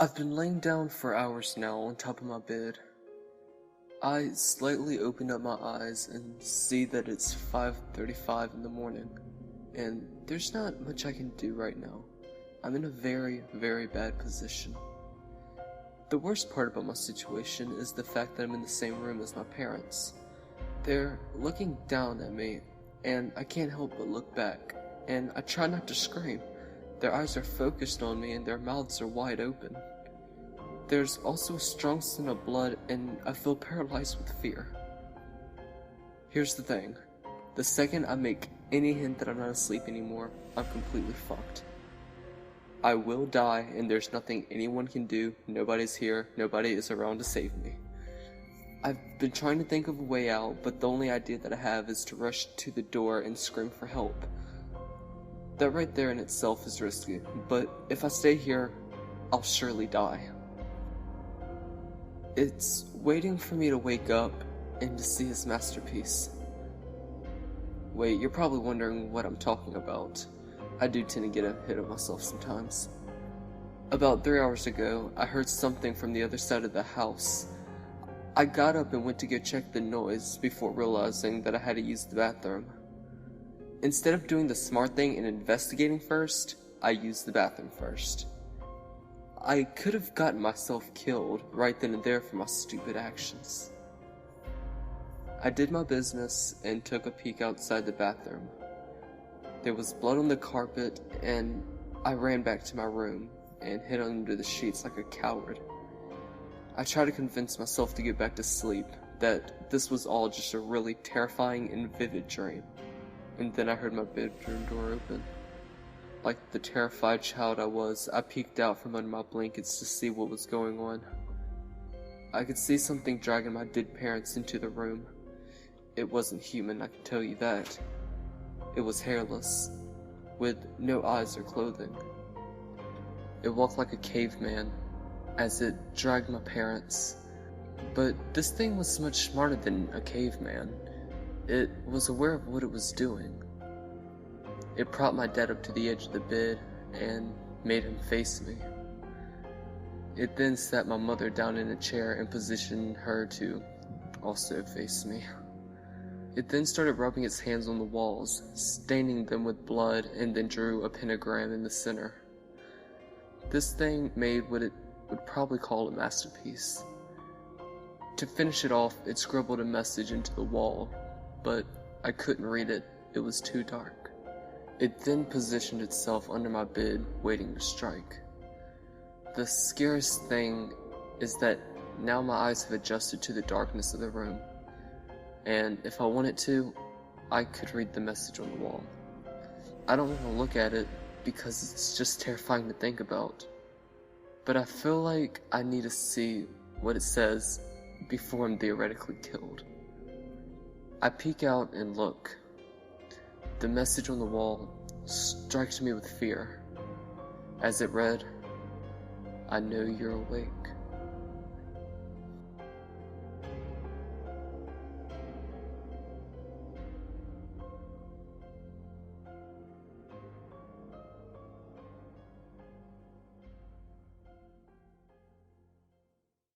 I've been laying down for hours now on top of my bed. I slightly open up my eyes and see that it's 5:35 in the morning, and there's not much I can do right now. I'm in a very, very bad position. The worst part about my situation is the fact that I'm in the same room as my parents. They're looking down at me, and I can't help but look back, and I try not to scream. Their eyes are focused on me and their mouths are wide open. There's also a strong scent of blood, and I feel paralyzed with fear. Here's the thing. The second I make any hint that I'm not asleep anymore, I'm completely fucked. I will die, and there's nothing anyone can do. Nobody's here. Nobody is around to save me. I've been trying to think of a way out, but the only idea that I have is to rush to the door and scream for help. That right there in itself is risky, but if I stay here, I'll surely die. It's waiting for me to wake up and to see his masterpiece. Wait, you're probably wondering what I'm talking about. I do tend to get ahead of myself sometimes. About 3 hours ago, I heard something from the other side of the house. I got up and went to go check the noise before realizing that I had to use the bathroom. Instead of doing the smart thing and investigating first, I used the bathroom first. I could have gotten myself killed right then and there for my stupid actions. I did my business and took a peek outside the bathroom. There was blood on the carpet, and I ran back to my room and hid under the sheets like a coward. I tried to convince myself to get back to sleep, that this was all just a really terrifying and vivid dream. And then I heard my bedroom door open. Like the terrified child I was, I peeked out from under my blankets to see what was going on. I could see something dragging my dead parents into the room. It wasn't human, I can tell you that. It was hairless, with no eyes or clothing. It walked like a caveman, as it dragged my parents. But this thing was much smarter than a caveman. It was aware of what it was doing. It propped my dad up to the edge of the bed and made him face me. It then sat my mother down in a chair and positioned her to also face me. It then started rubbing its hands on the walls, staining them with blood, and then drew a pentagram in the center. This thing made what it would probably call a masterpiece. To finish it off, it scribbled a message into the wall, but I couldn't read it. It was too dark. It then positioned itself under my bed, waiting to strike. The scariest thing is that now my eyes have adjusted to the darkness of the room, and if I wanted to, I could read the message on the wall. I don't want to look at it because it's just terrifying to think about, but I feel like I need to see what it says before I'm theoretically killed. I peek out and look. The message on the wall strikes me with fear, as it read, "I know you're awake."